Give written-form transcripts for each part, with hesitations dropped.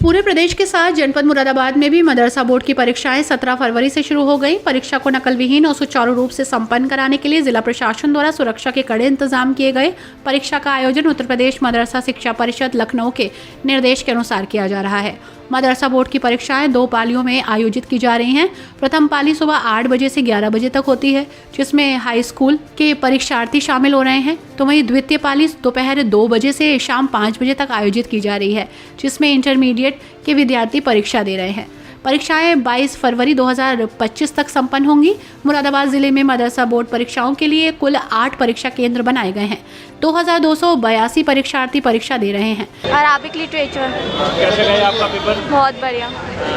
पूरे प्रदेश के साथ जनपद मुरादाबाद में भी मदरसा बोर्ड की परीक्षाएं 17 फरवरी से शुरू हो गई। परीक्षा को नकल विहीन और सुचारू रूप से संपन्न कराने के लिए जिला प्रशासन द्वारा सुरक्षा के कड़े इंतजाम किए गए। परीक्षा का आयोजन उत्तर प्रदेश मदरसा शिक्षा परिषद लखनऊ के निर्देश के अनुसार किया जा रहा है। मदरसा बोर्ड की परीक्षाएं 2 पालियों में आयोजित की जा रही हैं। प्रथम पाली सुबह 8 बजे से 11 बजे तक होती है, जिसमें हाई स्कूल के परीक्षार्थी शामिल हो रहे हैं। तो वहीं द्वितीय पाली दोपहर 2 बजे से शाम 5 बजे तक आयोजित की जा रही है, जिसमें इंटरमीडिएट के विद्यार्थी परीक्षा दे रहे हैं। परीक्षाएं 22 फरवरी 2025 तक संपन्न होंगी। मुरादाबाद जिले में मदरसा बोर्ड परीक्षाओं के लिए कुल 8 परीक्षा केंद्र बनाए गए हैं। 2282 परीक्षार्थी परीक्षा दे रहे हैं। Arabic literature. कैसे गया आपका पेपर? बहुत बढ़िया।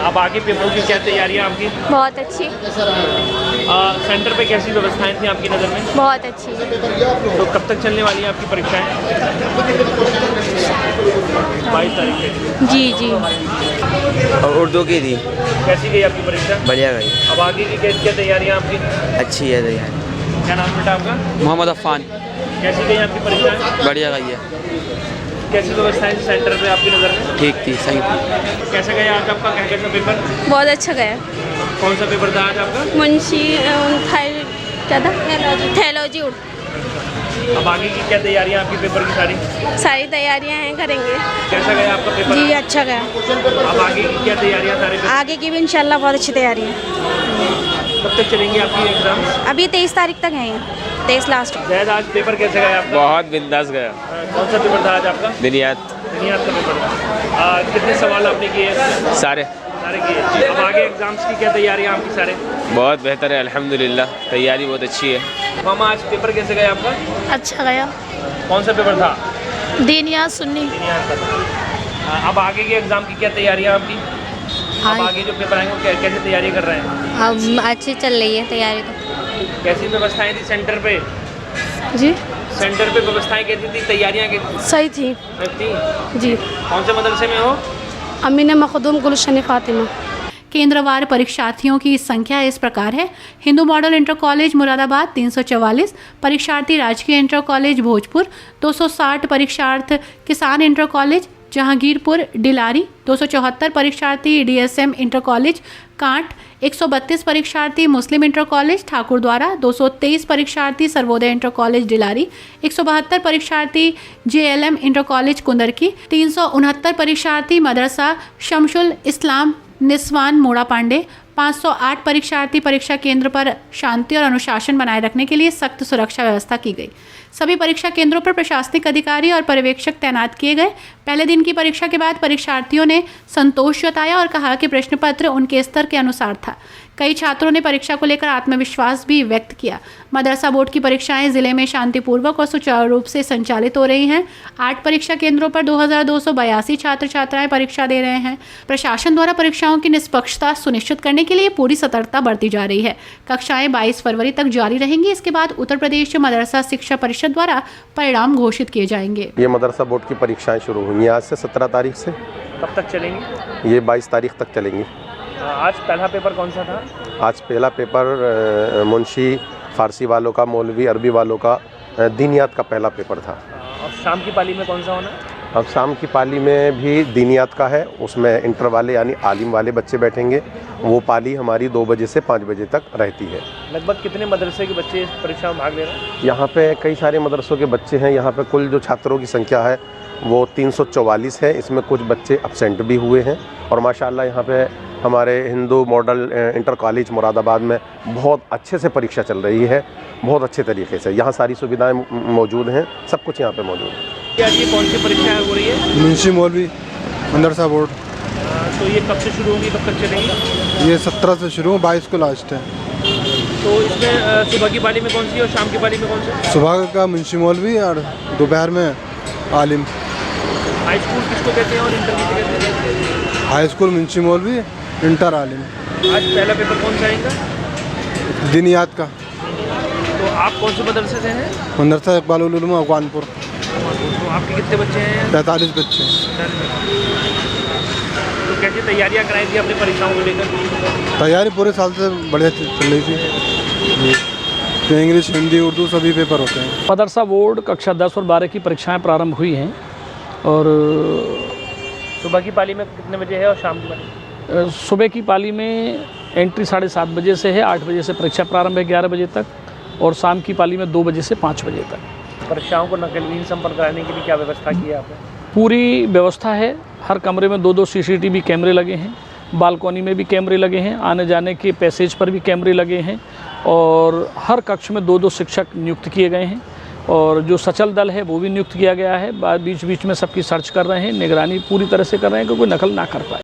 अब आगे पेपरों की क्या तैयारियां आपकी? बहुत अच्छी। सेंटर पे कैसी व्यवस्थाएं थी आपकी नज़र में? बहुत अच्छी। तो कब तक चलने वाली है आपकी परीक्षाएं? 22 तारीख से। जी जी। और उर्दू की थी। कैसी गई आपकी परीक्षा? बढ़िया गई। अब आगे की क्या तैयारियां आपकी? अच्छी है तैयारी। क्या नाम बेटा आपका? मोहम्मद अफ़ान। कैसी गई आपकी परीक्षा? बढ़िया गई है। कैसी व्यवस्थाएं थी सेंटर पे आपकी नज़र में? ठीक थी, सही थी। कैसे गया आज आपका कैसा पेपर? बहुत अच्छा गया। कौन सा पेपर था आज आपका? मुंशी क्या था? थैलोजी। अब आगे की क्या तैयारियां आपकी पेपर की सारी तैयारियां हैं, करेंगे। कैसा गया आपका पेपर? जी अच्छा गया। अब आगे की क्या तैयारियां सारे? आगे की भी इंशाल्लाह बहुत अच्छी तैयारी है। कब तक चलेंगे आपकी एग्जाम? अभी 23 तारीख तक है, 23 लास्ट। जैद आज पेपर कैसे गया आपका? बहुत बिंदास गया। कौन सा पेपर था आज आपका? दिनियात का पेपर था। कितने सवाल आपने किए? सारे किए। अब आगे एग्जाम्स की क्या तैयारियां आपकी सारे? बहुत बेहतर है, अल्हम्दुलिल्लाह तैयारी बहुत अच्छी है। मामा आज पेपर कैसे गया आपका? अच्छा गया। कौन सा पेपर था? दीनियात सुन्नी। दीनियात का था। अब आगे के एग्जाम की क्या तैयारियां आपकी? अब आगे जो पेपर आएंगे वो कैसे तैयारी कर रहे हैं? अब अच्छी चल रही है तैयारी तो। कैसी व्यवस्थाएं थी सेंटर पे? जी सेंटर पे व्यवस्थाएं कैसी थी? तैयारियां कैसी सही थी थी? जी। कौन से मदरसे में हो? अमीन मखदूम गुलशन फातिमा। केंद्रवार परीक्षार्थियों की संख्या इस प्रकार है। Hindu model inter college Moradabad 344 परीक्षार्थी, राजकीय इंटर कॉलेज भोजपुर 260 परीक्षार्थ, किसान इंटर कॉलेज जहांगीरपुर डिलारी 274 परीक्षार्थी, डीएसएम इंटर कॉलेज कांट 132 परीक्षार्थी, मुस्लिम इंटर कॉलेज ठाकुरद्वारा 223 परीक्षार्थी, सर्वोदय इंटर कॉलेज डिलारी 172 परीक्षार्थी, जेएलएम इंटर कॉलेज कुंदरकी 369 परीक्षार्थी, मदरसा शमशुल इस्लाम निस्वान मोड़ा पांडे 508 परीक्षार्थी। परीक्षा केंद्र पर शांति और अनुशासन बनाए रखने के लिए सख्त सुरक्षा व्यवस्था की गई। सभी परीक्षा केंद्रों पर प्रशासनिक अधिकारी और पर्यवेक्षक तैनात किए गए। पहले दिन की परीक्षा के बाद परीक्षार्थियों ने संतोष जताया और कहा कि प्रश्न पत्र उनके स्तर के अनुसार था। कई छात्रों ने परीक्षा को लेकर आत्मविश्वास भी व्यक्त किया। मदरसा बोर्ड की परीक्षाएं जिले में शांतिपूर्वक और सुचारू रूप से संचालित हो रही हैं। 8 परीक्षा केंद्रों पर 2282 छात्र छात्राएं परीक्षा दे रहे हैं। प्रशासन द्वारा परीक्षाओं की निष्पक्षता सुनिश्चित करने के लिए पूरी सतर्कता बरती जा रही है। कक्षाएं 22 फरवरी तक जारी रहेंगी। इसके बाद उत्तर प्रदेश मदरसा शिक्षा परिषद द्वारा परिणाम घोषित किए जाएंगे। ये मदरसा बोर्ड की परीक्षाएं शुरू हुई हैं आज से 17 तारीख से। कब तक चलेंगी? ये 22 तारीख तक चलेंगी। आज पहला पेपर कौन सा था? आज पहला पेपर मुंशी फारसी वालों का, मौलवी अरबी वालों का, दीनियात का पहला पेपर था। और शाम की पाली में कौन सा होना? अब शाम की पाली में भी दीनियात का है। उसमें इंटर वाले यानी आलिम वाले बच्चे बैठेंगे। वो पाली हमारी 2 बजे से 5 बजे तक रहती है। लगभग कितने मदरसे के बच्चे इस परीक्षा में भाग ले रहे हैं? यहाँ पे कई सारे मदरसों के बच्चे हैं। यहाँ पे कुल जो छात्रों की संख्या है वो 344 है। इसमें कुछ बच्चे अब्सेंट भी हुए हैं। और माशाल्लाह यहाँ पे हमारे Hindu model inter college Moradabad में बहुत अच्छे से परीक्षा चल रही है, बहुत अच्छे तरीके से। यहाँ सारी सुविधाएं मौजूद हैं, सब कुछ यहाँ पे मौजूद है। क्या ये कौन सी परीक्षाएं हो रही है? मुंशी मौलवी मदरसा बोर्ड। तो ये कब से शुरू होंगी, कब तक चलेंगी? ये 17 से शुरू, 22 को लास्ट है। तो इसमें सुबह की पाली में कौन सी और शाम की पाली में कौन सी? सुबह का मुंशी मौलवी और दोपहर में आलिम। हाई स्कूल किसको कहते हैं और इंटर किसको कहते हैं? हाई स्कूल मुंशी मौलवी, इंटर आलिम। आज पहला पेपर कौन सा आएगा? दीनियात का। तो आप कौन से मदरसे से हैं? मदरसा इकबाल उल उलूम अफगानपुर। तो आपके कितने बच्चे हैं? 45 बच्चे। तो कैसी तैयारियां कराई थी अपनी परीक्षाओं को लेकर? तैयारी पूरे साल से बढ़िया चल रही थी। तो इंग्लिश, हिंदी, उर्दू सभी पेपर होते हैं। मदरसा बोर्ड कक्षा 10 और 12 की परीक्षाएं प्रारंभ हुई हैं और सुबह की पाली में कितने बजे है और शाम की पाली? सुबह की पाली में एंट्री 7:30 बजे से है, 8 बजे से परीक्षा प्रारंभ है 11 बजे तक, और शाम की पाली में 2 बजे से 5 बजे तक। परीक्षाओं को नकलविहीन संपन्न कराने के लिए क्या व्यवस्था की है आपने? पूरी व्यवस्था है, हर कमरे में 2-2 CCTV कैमरे लगे हैं, बालकोनी में भी कैमरे लगे हैं, आने जाने के पैसेज पर भी कैमरे लगे हैं, और हर कक्ष में 2-2 शिक्षक नियुक्त किए गए हैं, और जो सचल दल है वो भी नियुक्त किया गया है। बीच बीच में सबकी सर्च कर रहे हैं, निगरानी पूरी तरह से कर रहे हैं कि कोई नकल ना कर पाए।